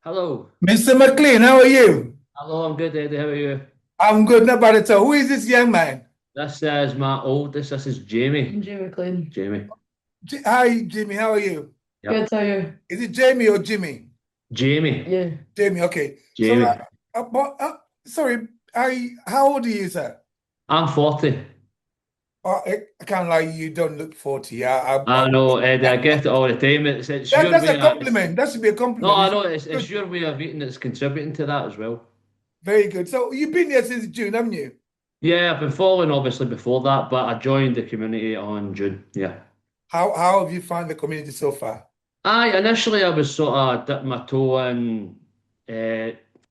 Hello. Mr. McLean, how are you? Hello, I'm good, Eddie. How are you? I'm good, not bad at all. Who is this young man? This is my oldest. This is Jamie. Jamie McLean. Jamie. Hi, Jimmy, how are you? Yep. Good, how are you? Is it Jamie or Jimmy? Jamie. Yeah. Jamie, okay. So, Jamie. sorry, how old are you, sir? I'm 40. I can't lie, you don't look 40. I know, Eddie. I get it all the time. It's your That's way a of, compliment. That should be a no, compliment. I It's know it's good. your way of eating that's contributing to that as well. Very good. So, you've been here since June, haven't you? Yeah, I've been following obviously before that, but I joined the community on June. Yeah. How have you found the community so far? Initially I was sort of dipping my toe in,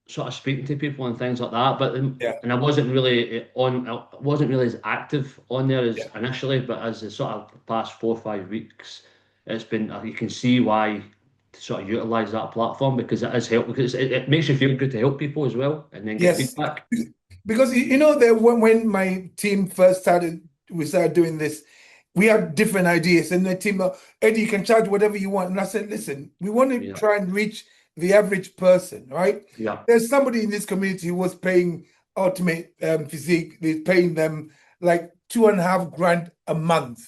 sort of speaking to people and things like that, but Yeah, and I wasn't really as active on there as yeah. initially, but as the sort of past 4 or 5 weeks, it's been you can see why to sort of utilize that platform because it is help because it makes you feel good to help people as well and then get Yes. feedback. Because you know that when my team first started, we started doing this, we had different ideas, and the team, Eddie, you can charge whatever you want. And I said, listen, we want to Yeah, try and reach the average person, right? yeah, There's somebody in this community who was paying Ultimate Physique, they're paying them like 2.5 grand a month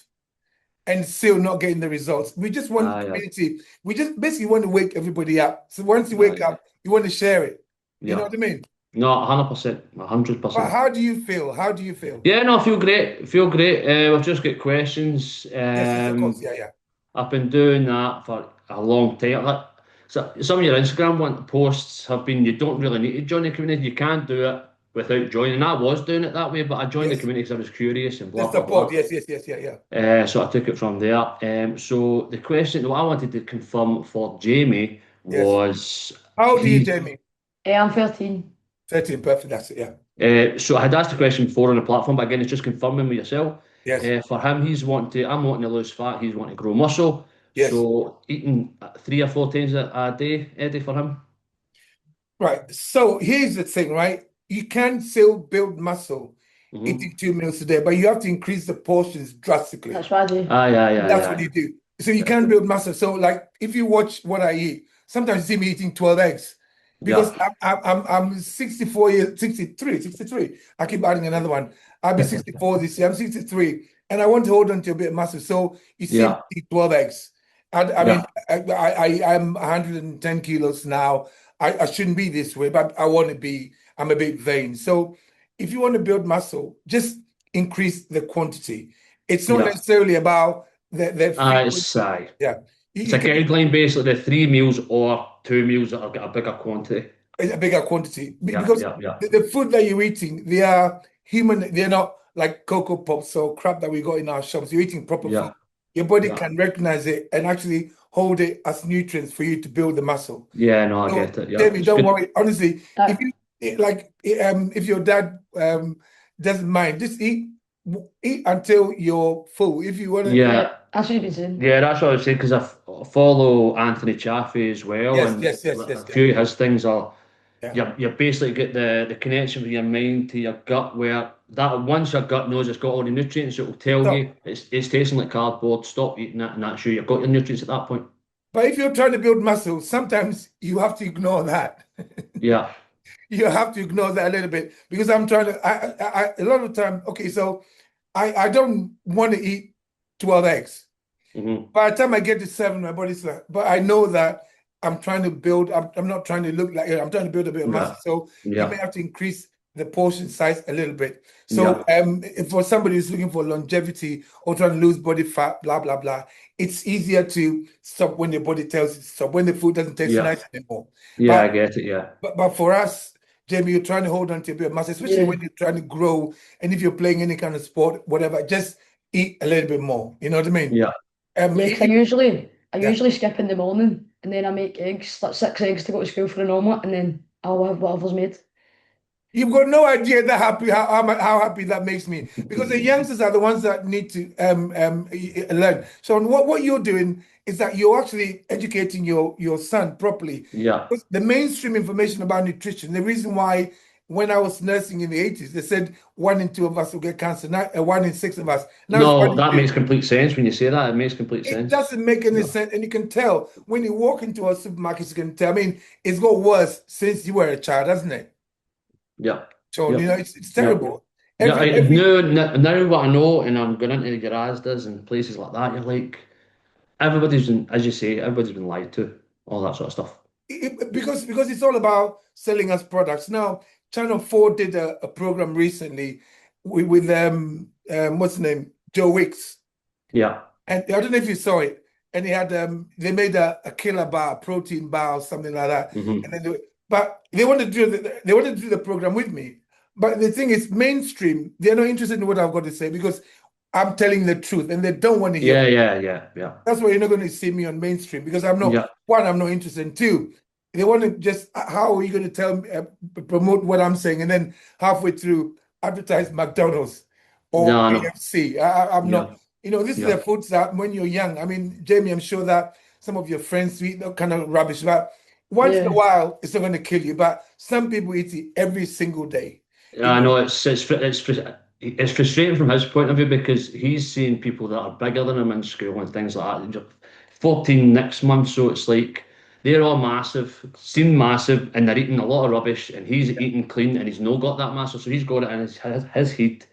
and still not getting the results. We just want yeah, community, we just basically want to wake everybody up. So once you wake yeah, up, you want to share it. You know yeah. what I mean? No, 100%, hundred But percent. how do you feel? How do you feel? Yeah, no, I feel great. Feel great. We've just got questions. Yes, yes, of course. Yeah, yeah. I've been doing that for a long time. Like, so some of your Instagram one posts have been you don't really need to join the community. You can do it without joining. I was doing it that way, but I joined the Yes. community because I was curious and The blah blah support. blah. Yes, yes, yes, yeah, yeah. So I took it from there. So the question, what I wanted to confirm for Jamie Yes. was How old are you, he. Jamie? I'm 13. 13, perfect. That's it. Yeah. So I had asked the question before on the platform, but again, it's just confirming with yourself. Yes. For him, I'm wanting to lose fat, he's wanting to grow muscle. Yes. So eating 3 or 4 times a day, Eddie, for him. Right. So here's the thing, right? You can still build muscle Hmm. eating 2 meals a day, but you have to increase the portions drastically. That's what I do. Aye, aye, aye, That's what aye. you do. So you can build muscle. So like if you watch what I eat, sometimes you see me eating 12 eggs because Yeah. I'm 64 years, 63, 63. I keep adding another one. I'll be 64 this year. I'm 63 and I want to hold on to a bit of muscle. So you see me Yeah. eat 12 eggs. I mean, Yeah. I'm 110 kilos now. I shouldn't be this way, but I want to be, I'm a bit vain. So if you want to build muscle, just increase the quantity. It's not Yeah. necessarily about the frequency. Aye. Yeah, It's you a can guideline basically, the 3 meals or 2 meals that have got a bigger quantity. a bigger quantity Yeah, because yeah, yeah, the food that you're eating, they are human. They're not like Cocoa Pops or crap that we got in our shops. You're eating proper food. yeah, Your body yeah. can recognize it and actually hold it as nutrients for you to build the muscle. Yeah, no, I So, get it. Yeah. Jamie, It's don't good. worry. Honestly, if That, you if your dad doesn't mind, just eat until you're full. If you want to, yeah, Yeah. that's what you've been saying. Yeah, that's what I was saying because follow Anthony Chaffee as well, yes, and yes, yes, a yes, yeah, few of his things are yeah. you basically get the connection with your mind to your gut, where that once your gut knows it's got all the nutrients, it will tell So, you it's tasting like cardboard. Stop eating it, and that's sure you've got your nutrients at that point. but if you're trying to build muscle, sometimes you have to ignore that. Yeah. You have to ignore that a little bit because I'm trying to. A lot of time. Okay, so I don't want to eat 12 eggs. Hmm. By the time I get to seven, my body's like, but I know that I'm trying to build, I'm not trying to look like it. I'm trying to build a bit of muscle. Yeah. So you may Yeah. have to increase the portion size a little bit. So Yeah. if for somebody who's looking for longevity or trying to lose body fat, blah, blah, blah, it's easier to stop when your body tells you to stop, when the food doesn't taste Yeah. nice anymore. Yeah. But I get it. Yeah. but for us, Jamie, you're trying to hold on to a bit of muscle, especially Yeah. when you're trying to grow and if you're playing any kind of sport, whatever, just eat a little bit more. You know what I mean? Yeah. Yeah, because I Yeah. usually skip in the morning and then I make eggs, like 6 eggs to go to school for an omelette, and then I'll have whatever's made. You've got no idea that happy how happy that makes me because the youngsters are the ones that need to learn. So what you're doing is that you're actually educating your son properly. Yeah. Because the mainstream information about nutrition, the reason why when I was nursing in the 80s, they said 1 in 2 of us will get cancer. Now, 1 in 6 of us. Now it's No, one in that two. makes complete sense when you say that. It makes complete It sense. doesn't make any No. sense. And you can tell when you walk into a supermarket, you can tell. I mean, it's got worse since you were a child, hasn't it? Yeah. Sean, Yeah. it's Yeah. terrible. Yeah. Every Now what I know, and I'm going into the garages and places like that, you're like, everybody's been, as you say, everybody's been lied to, all that sort of stuff. because it's all about selling us products. Now, Channel 4 did a program recently with what's the name? Joe Wicks. Yeah. And I don't know if you saw it. And they made a killer bar, a protein bar or something like that. Hmm. And then but they wanted to do the program with me. But the thing is, mainstream, they're not interested in what I've got to say because I'm telling the truth and they don't want to hear Yeah. from me. Yeah. Yeah. Yeah. That's why you're not going to see me on mainstream because Yeah. I'm not interested. And two, they want to just, how are you going to tell me, promote what I'm saying, and then halfway through advertise McDonald's or No, no. KFC? I'm not, Yeah. this is the Yeah. foods that when you're young. I mean, Jamie, I'm sure that some of your friends eat that kind of rubbish, but once in a Yeah. while, it's not going to kill you. But some people eat it every single day. You I know, know it's frustrating from his point of view because he's seeing people that are bigger than him in school and things like that. 14 next month, so it's like they're all massive, seem massive, and they're eating a lot of rubbish, and he's eating clean, and he's not got that massive, so he's got it in his head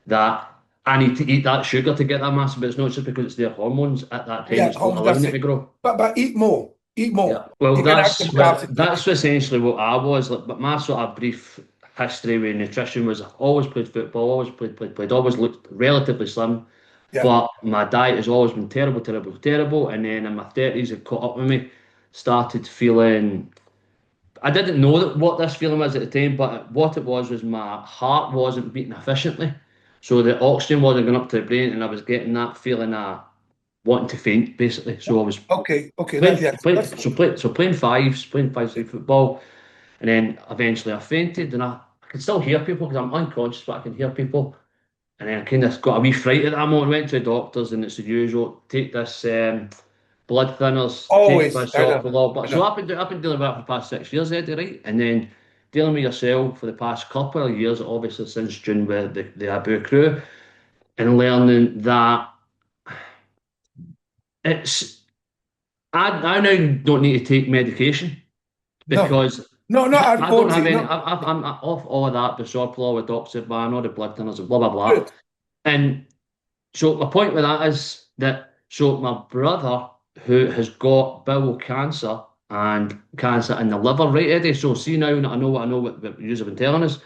that I need to eat that sugar to get that massive, but it's not just because it's their hormones at that time, yeah, it's not that's allowing it to it. grow. But eat more, eat Yeah, more. well, You can add some carbs into it. that's essentially what I was like. But my sort of brief history with nutrition was I've always played football, always played, always looked relatively slim. Yeah, But my diet has always been terrible, terrible, terrible. And then in my 30s, it caught up with me. Started feeling, I didn't know what this feeling was at the time, but what it was my heart wasn't beating efficiently. So the oxygen wasn't going up to the brain, and I was getting that feeling of wanting to faint, basically. So I was okay, that's good. playing playing five side football, and then eventually I fainted, and I can still hear people because I'm unconscious, but I can hear people. And then I kind of got a wee fright at that moment. Went to the doctors, and it's the usual: take this blood thinners, take Always, this off a lot. I But so know. I've been dealing with that for the past 6 years, Eddie, right? And then dealing with yourself for the past couple of years, obviously since June with the Abbew Crew, and learning that it's I now don't need to take medication No, because no, not at I don't have 40. any. No, I'm off all of that, Bisoprolol, with Doxaban, all the blood thinners, and blah blah blah. good. And so my point with that is that so my brother who has got bowel cancer and cancer in the liver, right, Eddie? So see now that I know what you have been telling us.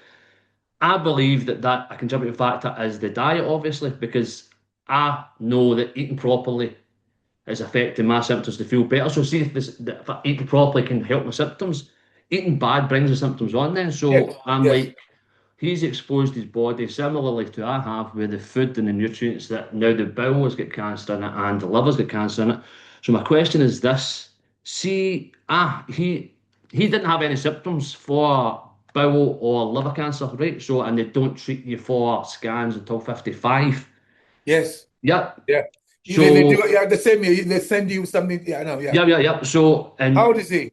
I believe that a contributing factor is the diet, obviously, because I know that eating properly is affecting my symptoms to feel better. So see if I eat properly can help my symptoms. Eating bad brings the symptoms on then. Yes, So I'm yes, like, he's exposed his body similarly to I have with the food and the nutrients that now the bowels get cancer in it and the livers get cancer in it. So my question is this: see, he didn't have any symptoms for bowel or liver cancer, right? So and they don't treat you for scans until 55. yes, Yep. yeah. They do, So yeah, the same here. They send you something. Yeah, I know, yeah. yeah. So How and old is he?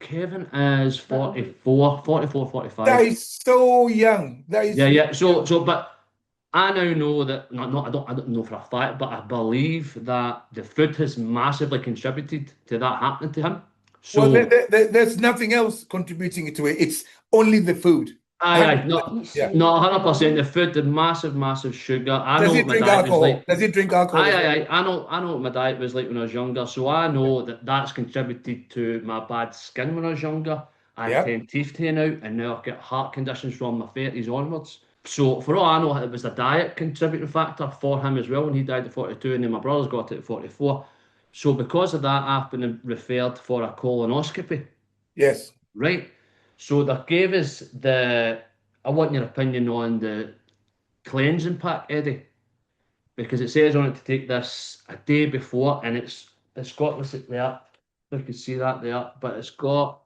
Kevin is 44, 45. That is so young. That Yeah, is really yeah. young. But I now know that not I don't know for a fact, but I believe that the food has massively contributed to that happening to him. Well, So there's nothing else contributing to it. It's only the food. aye, 100%. not Yeah. not 100%. The food, the massive sugar. I Does know he what my drink diet was alcohol? like. Does he drink alcohol Aye, as well? aye, aye. I know what my diet was like when I was younger. So I know that that's contributed to my bad skin when I was younger and Yeah. 10 teeth turning out, and now I've got heart conditions from my 30s onwards. So for all I know, it was the diet contributing factor for him as well when he died at 42, and then my brother's got it at 44. So because of that, I've been referred for a colonoscopy, Yes. right? So they gave us I want your opinion on the cleansing pack, Eddie, because it says on it to take this a day before, and it's got what's it there? If you can see that there, but it's got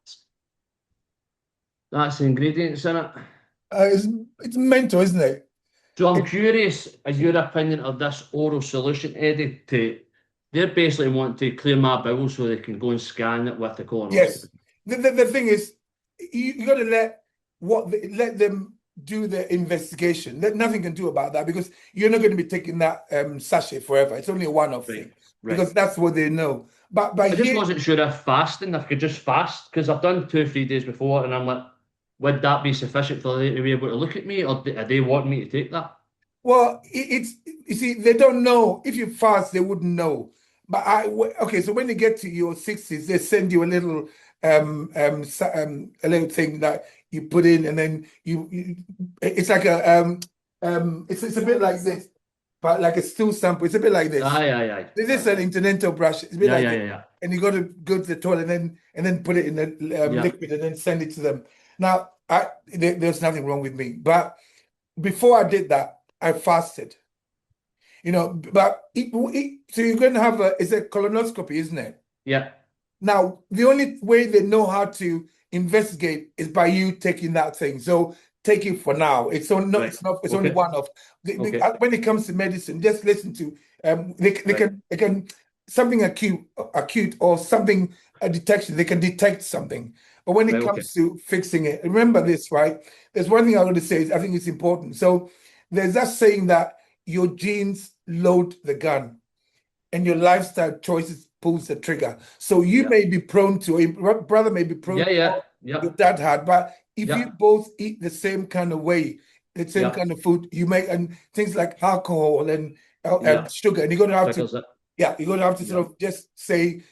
that's the ingredients in it. It's mental, isn't it? So I'm It curious, is your opinion of this oral solution, Eddie? They're basically wanting to clear my bowel so they can go and scan it with the colonoscopy. yes. The thing is, you got to let let them do the investigation. Nothing can do about that because you're not going to be taking that sachet forever. It's only a one-off Right. thing Right. because that's what they know. But I just here, wasn't sure if fasting, if I could just fast, because I've done 2 or 3 days before, and I'm like, would that be sufficient for them to be able to look at me, or are they wanting me to take that? well, it's you see, they don't know. If you fast, they wouldn't know. But okay, so when you get to your 60s, they send you a little a little thing that you put in, and then it's like it's a bit like this, but like a stool sample. It's a bit like this. Aye, aye, aye, This is aye, an aye. interdental brush. It's a bit Yeah, like yeah, this, yeah, yeah, and you got to go to the toilet and then put it in the yeah, liquid and then send it to them. Now, there's nothing wrong with me, but before I did that, I fasted. But so you're going to have it's a colonoscopy, isn't it? yeah, Now, the only way they know how to investigate is by you taking that thing. So take it for now. right. It's not, it's only Okay, one of okay, when it comes to medicine, just listen to right, they can something acute or something a detection, they can detect something. But when it right, okay, comes to fixing it, remember this, right? There's one thing I want to say, I think it's important. So there's that saying that your genes load the gun and your lifestyle choices pulls the trigger. So you yeah, may be prone to, your brother may be prone yeah, to yeah, what yeah, your dad had, but if you yeah, both eat the same kind of way, the same yeah, kind of food, you make and things like alcohol and yeah. sugar, and you're gonna have to, Triggers it. yeah, you're gonna have to Yeah. sort of just say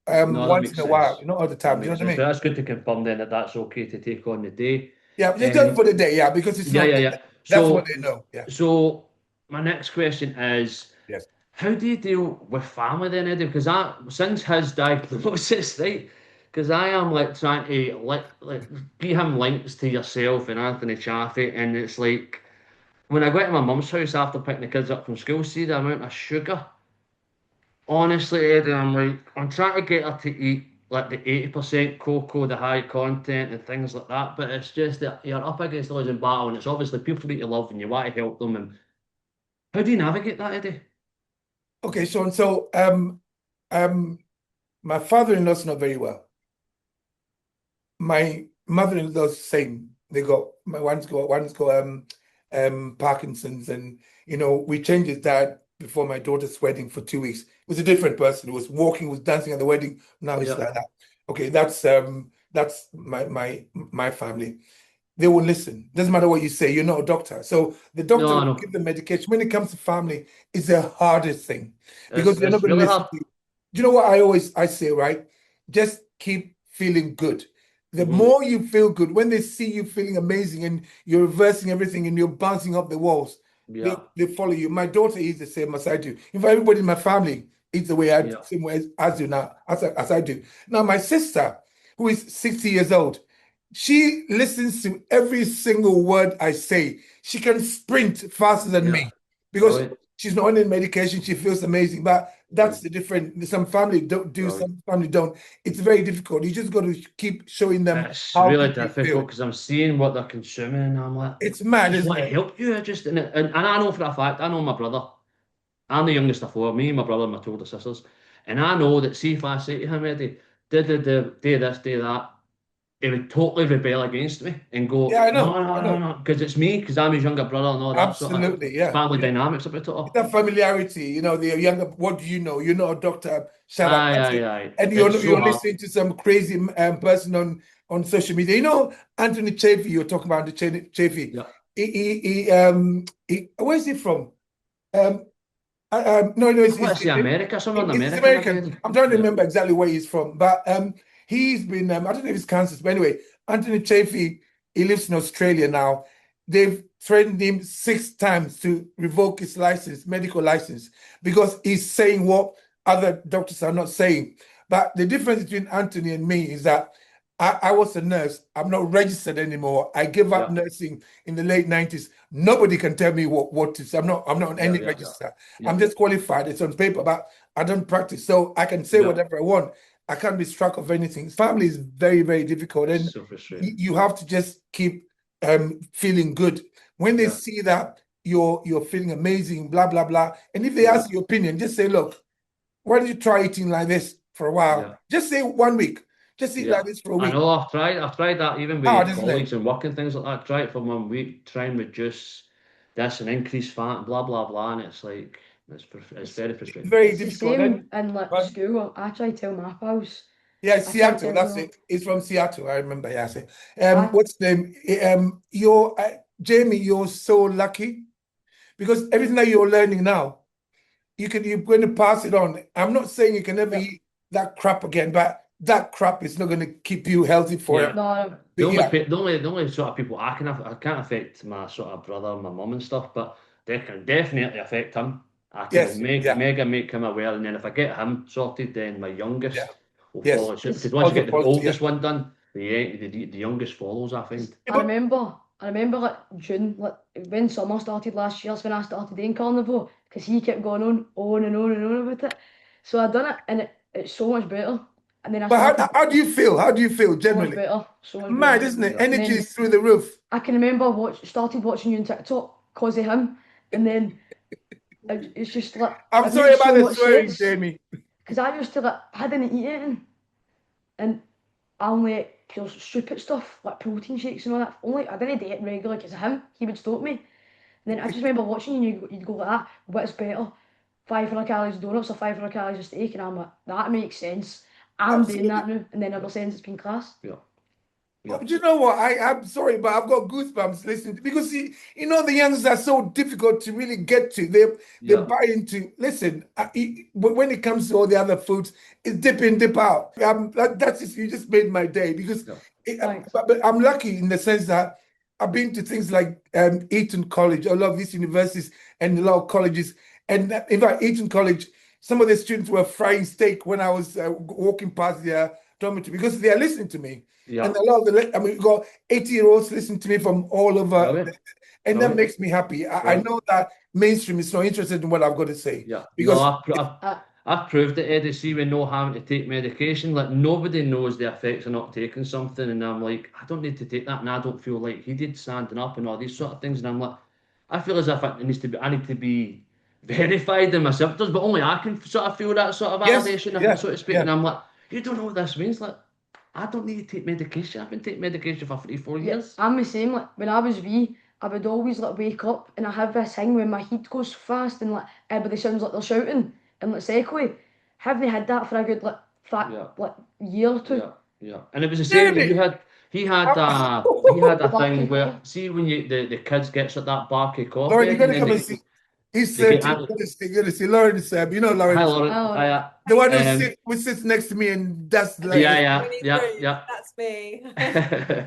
No, that once in makes a while, sense. not all the That time. Do you makes know what sense. I But mean? that's good to confirm then that that's okay to take on the day. Yeah, just do it Um, for the day, yeah, because it's yeah, not yeah, yeah. that's what they know. Yeah. So my next question is, Yes. how do you deal with family then, Eddie? Because since his diagnosis, right? Because I am like trying to like give him links to yourself and Anthony Chaffee, and it's like when I go to my mum's house after picking the kids up from school, see the amount of sugar. Honestly, Eddie, I'm like I'm trying to get her to eat like the 80% cocoa, the high content and things like that, but it's just that you're up against the losing battle, and it's obviously people that you love and you want to help them. And how do you navigate that, Eddie? Okay, Sean. So um my father-in-law's not very well. My mother-in-law's the same. They got my one's got Parkinson's, and we changed his diet before my daughter's wedding for 2 weeks. It was a different person. He was walking, was dancing at the wedding. Now he's Yeah. like that. Okay, that's my family. They will listen. Doesn't matter what you say, you're not a doctor. So the doctor No, will no. give the medication. When it comes to family, it's the hardest thing because It's they're not it's going to really listen hard. to you. Do you know what I say, right? Just keep feeling good. The Hmm. more you feel good, when they see you feeling amazing and you're reversing everything and you're bouncing up the walls, Yeah. they follow you. My daughter is the same as I do. In fact, everybody in my family eats the way Yeah. same way as do now, as I do. Now, my sister, who is 60 years old, she listens to every single word I say. She can sprint faster than Yeah. me because Brilliant. she's not on any medication. She feels amazing. But that's Right. the difference. Some family don't do, Brilliant. some family don't. It's very difficult. You just got to keep showing them It's how really good you difficult feel. because I'm seeing what they're consuming and I'm like, It's I mad, just isn't want to it? help you. I just and I know for a fact, I know my brother. I'm the youngest of four, me, my brother, and my two older sisters. And I know that see if I say to him, Eddie, do this, do that, he would totally rebel against me and Yeah, go, I no, know. I no, no, know. no, because it's me, because I'm his younger brother and all that sort of Absolutely. Yeah. family Yeah. dynamics about it all. That familiarity, the younger, what do you know? You're not a doctor. Shut up. Aye, That's aye, it. aye. And It's so you're hard. listening to some crazy person on social media. Anthony Chaffee, you're talking about Anthony Chaffee. Yeah. Where is he from? Um, no, no, I want to say America, somewhere in it's America, maybe, American. Eddie. I'm trying to Yeah. remember exactly where he's from, but he's been I don't know if it's Kansas, but anyway, Anthony Chaffee, he lives in Australia now. They've threatened him 6 times to revoke his license, medical license, because he's saying what other doctors are not saying. But the difference between Anthony and me is that I was a nurse. I'm not registered anymore. I gave up Yeah. nursing in the late 90s. Nobody can tell me what to say. I'm not on Yeah. any Yeah. Yeah. register. Yeah. I'm just qualified. It's on paper, but I don't practice. So I can say Yeah. whatever I want. I can't be struck of anything. Family is very, very difficult. And So frustrating. you have to just keep feeling good. When they Yeah. see that you're feeling amazing, blah, blah, blah. And if they Yeah. ask your opinion, just say, look, why don't you try eating like this for a while? Yeah. Just say 1 week. Just eat Yeah. like this for a I week. know I've tried that even Hard, with isn't it? colleagues and work and things like that. Try it for 1 week, try and reduce this and increase fat and blah blah blah. And it's like it's very frustrating. Very It's the difficult. same in like But school. I try to tell my pals. yeah, I try to Seattle. tell That's everyone. it. It's from Seattle. I remember. Yeah, I say. I, What's the name? You're Jamie. You're so lucky because everything that you're learning now, you're going to pass it on. I'm not saying you can never yeah. eat that crap again, but that crap is not going to keep you healthy forever. Yeah. No, The But only, yeah, the only sort of people I can't affect my sort of brother, my mum and stuff, but they can definitely affect him. I yes, can yeah, mega make him aware, and then if I get him sorted, then my yeah, youngest will yes. follow suit. Because because once you Also get the positive, yeah. oldest one done, the youngest follows, I find. Yeah, I but remember like June, like when summer started last year, is when I started doing carnivore because he kept going on and on and on about it. So I done it and it's so much better. And then I started how do you feel? How do you feel so much generally? better, so much Mad, better. isn't it? Yeah. And Energy then is through the roof. I can remember started watching you on TikTok because of him, and then it's just like I'm it sorry makes about so the much swearing, sense Jamie. because I used to like I didn't eat anything, and I only ate pure stupid stuff like protein shakes and all that. Only I didn't eat it regularly because of him. He would stop me. And then I just remember watching you, you'd go like that. What's better, 500 calories of donuts or 500 calories of steak? And I'm like, that makes sense. I'm doing Absolutely. that now. And then ever since it's been class. Yeah. Yeah. Do you know what? I'm sorry, but I've got goosebumps listening to because the youngsters are so difficult to really get to. They Yeah. buy into. Listen, when it comes to all the other foods, it's dip in, dip out. That's just you just made my day because Yeah. Thanks. but I'm lucky in the sense that I've been to things like Eton College, a lot of these universities and a lot of colleges. And in fact, Eton College, some of the students were frying steak when I was walking past their dormitory because they are listening to me. And Yeah. a lot of we've got 80-year-olds listening to me from all over, Brilliant. and that Brilliant. makes me happy. I Brilliant. know that mainstream is not interested in what I've got to say Yeah. No, because Uh, I've proved it, Eddie. See, with no having to take medication, like nobody knows the effects of not taking something, and I'm like, I don't need to take that, and I don't feel like he did standing up and all these sort of things, and I'm like, I feel as if I need to be verified in my symptoms, but only I can sort of feel that sort of yes, validation, yeah, so to speak. yeah, And I'm like, you don't know what this means, like. I don't need to take medication. I've been taking medication for 3, 4 yeah, years. I'm the same. Like when I was wee, I would always like wake up and I have this thing when my heat goes fast and like everybody sounds like they're shouting and like echoey. Haven't had that for a good Yeah. like year or two. Yeah, yeah, and it was the same. Jamie. He had a Barky thing where cough. see when the kids get sort of that barky cough, Lauren, you Ed, got and to then come and see. He's they get 30. out. You got to see. Lauren is Hi, Lauren, Lauren. Oh, Hi, the one um, who sits next to me and does like yeah, this. yeah, Really yeah, rude. yeah. That's me.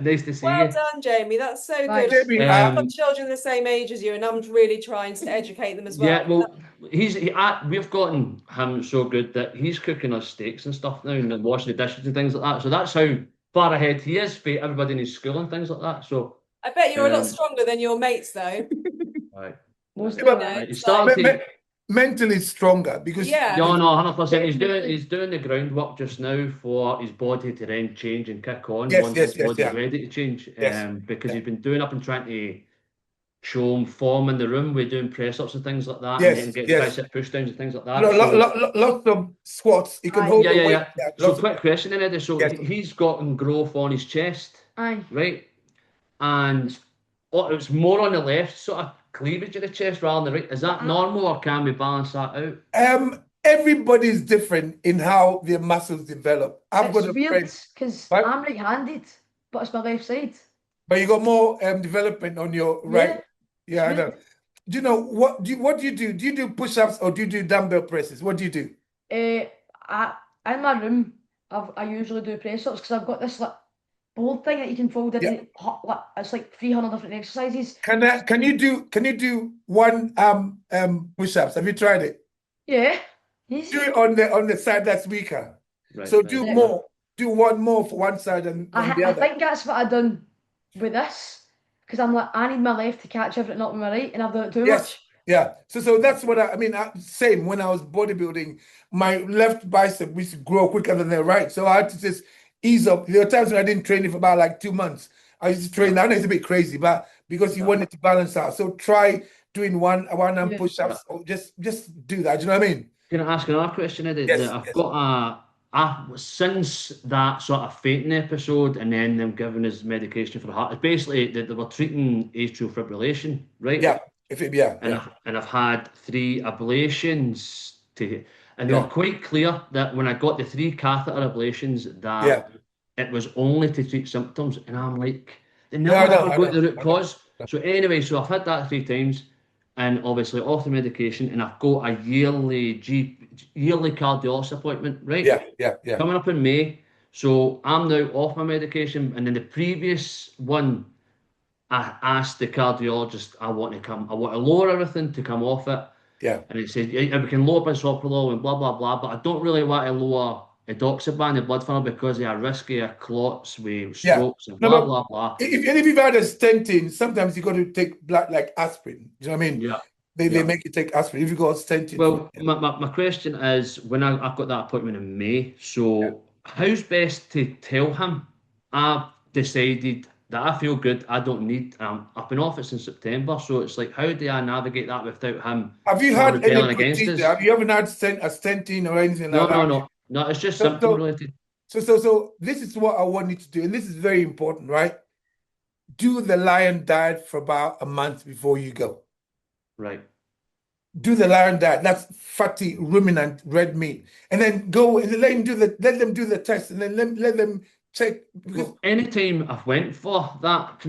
Nice to see Well you. done, Jamie. That's so good. thanks. Jamie, I've got children the same age as you, and I'm really trying to educate them as Yeah, well. well, we've gotten him so good that he's cooking us steaks and stuff now, and then washing the dishes and things like that. So that's how far ahead he is for everybody in his school and things like that. So, I bet you're a lot um, stronger than your mates, though. right, Most right, of but right. He It's like, started. mentally stronger because yeah, Yeah, no, 100%. definitely. He's doing the groundwork just now for his body to then change and kick on yes, once yes, his yes, body's yeah, ready to change. yes, Because yeah, he's been doing up and trying to show him form in the room. We're doing press ups and things like that, and yes, getting yes. tricep push downs and things like that. So Lots of squats. You can Aye. hold yeah, the yeah, weight. yeah. Yeah, So lots of quick question then, Eddie. So yes. he's gotten growth on his chest, Aye. right? And it's more on the left sort of cleavage of the chest rather than the right. Is But that normal, or can we balance that out? Everybody's different in how their muscles develop. I've got it's a weird friend, because but I'm right-handed, but it's my left side. you got more development on your right. Yeah, it's Yeah, I weird. know. Do you know what do you do? Do you do push-ups or do you do dumbbell presses? What do you do? I in my room, I usually do press ups because I've got this like board thing that you can fold in. Yeah. And like it's like 300 different exercises. Can you do one push-ups? Have you tried it? Yeah, Do easy. it on the side that's weaker. Right, So right. do Yeah. more. Do one more for one side and the I other. think that's what I done with this because I'm like I need my left to catch everything up with my right, and I've done it too Yes. much. Yeah. So that's what I mean. Same when I was bodybuilding, my left bicep used to grow quicker than the right. So I had to just ease up. There were times when I didn't train it for about like 2 months. I used to train. I know it's a bit crazy, but because you Yeah. want it to balance out. So try doing one arm Yeah. push-ups or just do that. Do you know what I mean? Can I ask another question, Eddie? Yes, I've yes. got Since that sort of fainting episode, and then them giving us medication for the heart, it's basically that they were treating atrial fibrillation, right? Yeah. Yeah. And I've had 3 ablations and they were Yeah. quite clear that when I got the 3 catheter ablations, that Yeah. it was only to treat symptoms, and I'm like, they Yeah. never I ever know. go to the root cause. So anyway, so I've had that 3 times, and obviously off the medication, and I've got a yearly cardiologist appointment, right? Yeah. Coming up in May. So I'm now off my medication, and then the previous one, I asked the cardiologist, I want to lower everything to come off it. Yeah. And it said, yeah, we can lower bisoprolol and blah, blah, blah, but I don't really want to lower edoxaban, the blood thinner, because they are riskier clots with Yeah. strokes and No, blah, but blah, blah. if you've had a stent in, sometimes you got to take blood like aspirin. Do you know what I mean? Yeah. They Yeah. make you take aspirin if you got a stent in. Well, my question is, when I've got that appointment in May, so how's best to tell him I've decided that I feel good, I don't need, I've been off it since September, so it's like, how do I navigate that without him Have you sort of had any rebelling against procedure? us? Have you ever had a stent in or anything No, like that? no, it's just So- symptom so- related. So this is what I want you to do, and this is very important, right? Do the lion diet for about a month before you go. Right. Do the lion diet. That's fatty ruminant red meat, and then go and let them do the test, and then let them check. Because Well, anytime I've went for that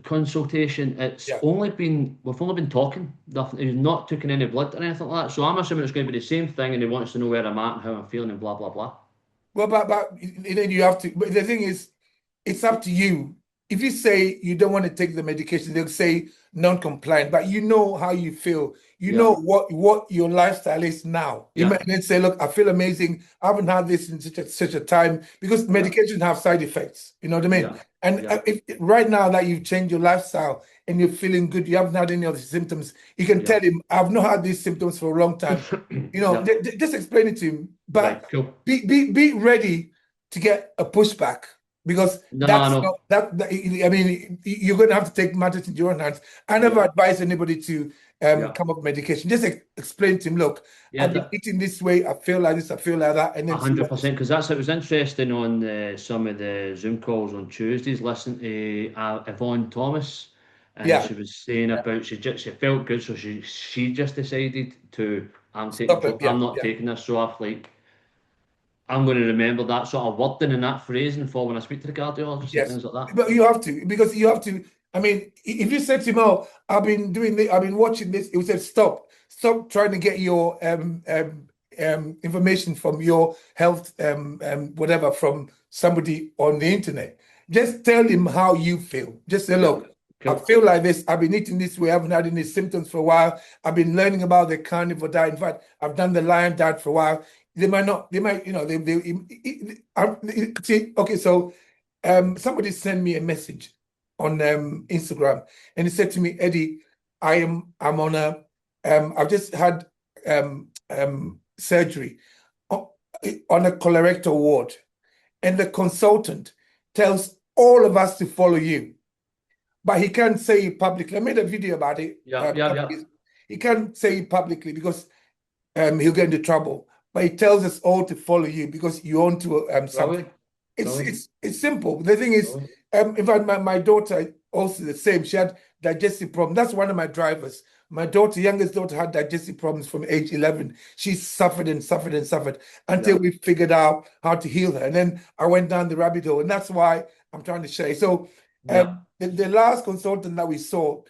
consultation, Yeah. we've only been talking. He's not taken any blood or anything like that. So I'm assuming it's going to be the same thing, and he wants to know where I'm at and how I'm feeling and blah blah blah. well, but then you have to. But the thing is, it's up to you. If you say you don't want to take the medication, they'll say non-compliant. But you know how you feel. You Yeah. know what your lifestyle is now. You Yeah. might then say, "Look, I feel amazing. I haven't had this in such a time," because medication have side effects. You know what I mean? Yeah. And Yeah. if right now that you've changed your lifestyle and you're feeling good, you haven't had any of the symptoms, you can Yeah. tell him, "I've not had these symptoms for a long time." You know, Yeah. just explain it to him. But Right, cool. be ready to get a pushback, because No, that's no. not that. I mean, you're going to have to take matters into your own hands. I never advise anybody to come off medication. Just explain to him, "Look, Yeah, I've been eating this way. I feel like this. I feel like that." And then see what- 100%, because it was interesting on some of the Zoom calls on Tuesdays, listening to Yvonne Thomas, and Yeah. she was saying about she felt good, so she just decided to Stop it, I'm not taking this, so I'm going to remember that sort of wording and that phrasing for when I speak to the cardiologist and Yes, things like that. but you have to, because you have to. I mean, if you said to him, "Oh, I've been doing this, I've been watching this," he would say, "Stop trying to get your information from your health whatever from somebody on the internet." Just tell him how you feel. Just say, "Look, Cool. I feel like this. I've been eating this way. I haven't had any symptoms for a while. I've been learning about the carnivore diet. In fact, I've done the lion diet for a while." They might, you know, see, okay, so somebody sent me a message on Instagram, and he said to me, "Eddie, I'm on I've just had surgery on a colorectal ward, and the consultant tells all of us to follow you, but he can't say it publicly." I made a video about it. Yeah. He can't say it publicly because he'll get into trouble. But he tells us all to follow you because you own to something. Brilliant. It's simple. The thing is, in fact, my daughter also the same. She had digestive problems. That's one of my drivers. My youngest daughter, had digestive problems from age 11. She suffered and suffered and suffered until we figured out how to heal her. And then I went down the rabbit hole, and that's why I'm trying to share. So the last consultant that we saw,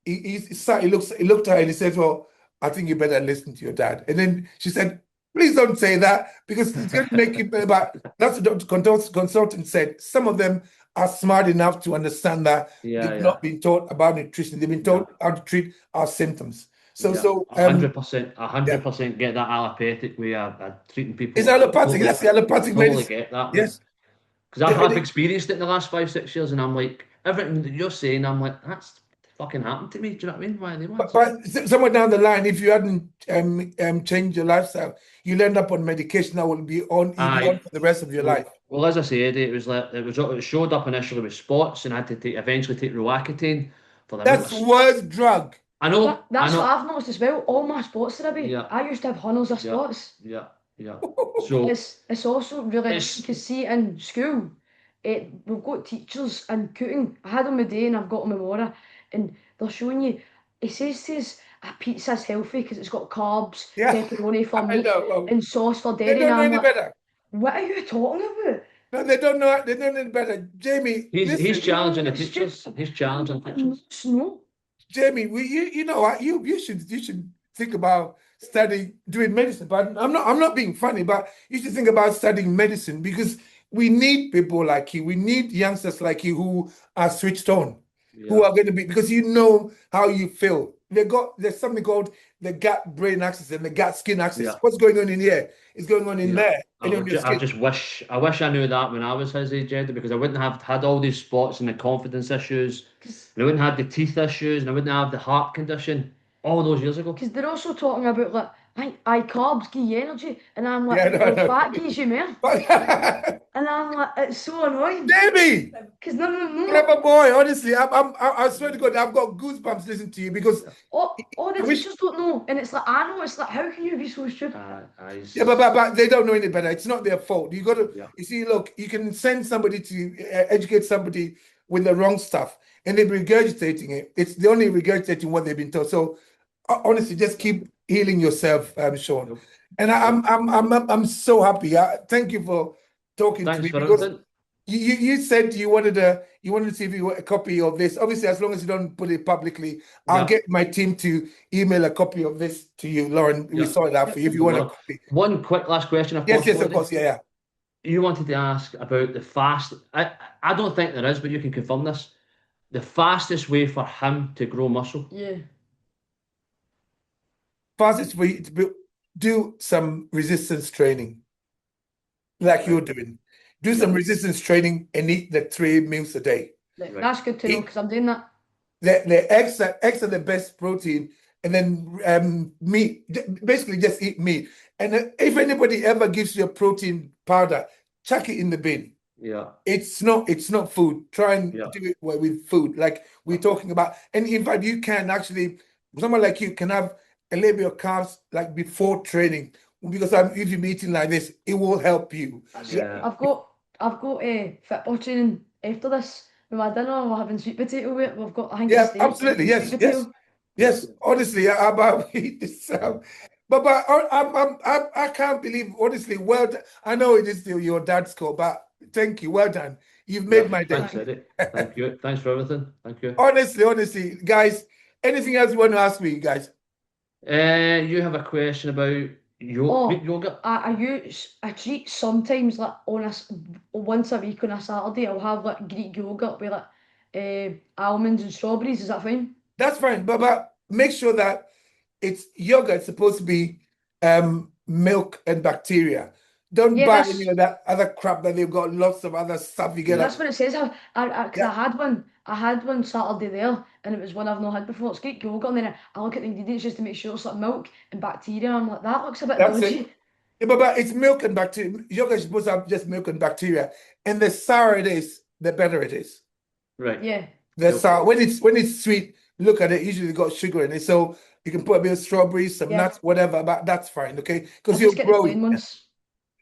he looked at her and he said, "Well, I think you better listen to your dad." And then she said, "Please don't say that, because it's going to make you better." But that's what the consultant said. Some of them are smart enough to understand that they've not been taught about nutrition. They've been taught how to treat our symptoms. So 100% get that allopathic way of treating people. It's allopathic. That's the allopathic Totally medicine. get that. Yes. Because I've experienced it in the last 5-6 years, and I'm like, everything that you're saying, I'm like, that's fucking happened to me. Do you know what I mean? Why are they want? But somewhere down the line, if you hadn't changed your lifestyle, you'll end up on medication that will be on for the rest of your life. Well, as I said, it showed up initially with spots, and I had to eventually take Roaccutane for the. That's the worst drug. I know. That's what I've noticed as well. All my spots, Abby. Yeah. I used to have hundreds of spots. Yeah. Yeah. So It's also really It's- because see in school, we've got teachers in cooking. I had them today and I've got them tomorrow, and they're showing you. It says to us a pizza's healthy because it's got carbs, Yeah, pepperoni for I meat, know. Well, and sauce for they dairy. don't And know I'm any like, better. what are you talking about? No, they don't know. They don't know any better. Jamie, he's listen, challenging the It's teachers. just He's challenging teachers. no. Jamie, you know what? You should think about doing medicine. But I'm not being funny, but you should think about studying medicine because we need people like you. We need youngsters like you who are switched on, who Yeah. are going to be because you know how you feel. There's something called the gut brain axis and the gut skin axis. Yeah. What's going on in here is going on in Yeah. there and on your I skin. just wish I knew that when I was his age, Eddie, because I wouldn't have had all these spots and the confidence issues, and I wouldn't have the teeth issues, and I wouldn't have the heart condition all those years ago. Because they're also talking about like, I carbs give you energy, and I'm like, Yeah, no, well, no. fat gives you more, But and I'm like, it's so annoying. Jamie, Because none of them know. whatever boy, honestly, I swear to God, I've got goosebumps listening to you because All the I wish. teachers don't know, and it's like I know. It's like, how can you be so stupid? Yeah, but they don't know any better. It's not their fault. You got to, Yeah. you see, look, you can send somebody to educate somebody with the wrong stuff, and they're regurgitating it. They're only regurgitating what they've been told. So honestly, just keep healing yourself, Sean. Yep. And I'm so happy. Thank you for talking to Thanks me for because everything. you said you wanted to see if you want a copy of this. Obviously, as long as you don't put it publicly, I'll Yeah. get my team to email a copy of this to you, Lauren. We Yeah. sort it out for you if you want a Well, copy. one quick last question, if Yes, possible, of Eddie. course, yeah. You wanted to ask about the fast. I don't think there is, but you can confirm this. The fastest way for him to grow muscle. Yeah. Fastest for you to do some resistance training, like you're doing. Do some Yeah. resistance training and eat the 3 meals a day. Like, Right. that's good to know because I'm doing that. The eggs are the best protein, and then meat. Basically, just eat meat. And if anybody ever gives you a protein powder, chuck it in the bin. Yeah. It's not food. Try and Yeah. do it with food, like we're talking about. And in fact, you can actually, someone like you can have a little bit of carbs like before training because if you're eating like this, it will help you. Yeah. I've got a football training after this. With my dinner, we're having sweet potato with it. We've got, I think, Yeah, it's steak, absolutely. Yes, sweet yes, potato. yes. Honestly, about this. But I can't believe. Honestly, well, I know it is still your dad's call, but thank you. Well done. You've made my day. Thanks, Eddie. Thank you. Thanks for everything. Thank you. Honestly, guys. Anything else you want to ask me, guys? You have a question about Oh, yoga? I treat sometimes like once a week on a Saturday. I'll have like Greek yogurt with like almonds and strawberries. Is that fine? That's fine, but make sure that it's yogurt. It's supposed to be milk and bacteria. Don't Yeah, buy that's- any of that other crap that they've got lots of other stuff you get. That's what it says. Cause Yeah. I had one Saturday there, and it was one I've not had before. It's Greek yogurt, and then I look at the ingredients just to make sure it's like milk and bacteria. And I'm like, that looks a bit That's dodgy. it. Yeah, but it's milk and bacteria. Yogurt is supposed to have just milk and bacteria. And the sour it is, the better it is. Right. Yeah. The sour when it's sweet, look at it. Usually got sugar in it, so you can put a bit of strawberries, some Yeah. nuts, whatever. But that's fine, okay? I Because you're just get the plain growing. ones.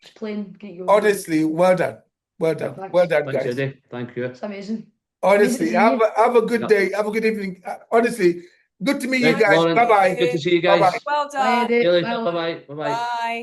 Just plain Greek yogurt. Honestly, well done, well done, Thanks. well done, Thanks, guys. Eddie. Thank you. It's amazing. Honestly, Amazing to see have a good Yeah. day, have a good evening. Honestly, good to meet you Thanks, guys. Lauren. Bye bye. Good to see you Bye-bye. guys. Well Bye, done. Eddie. See you later. Bye. Bye bye. Bye bye. Bye.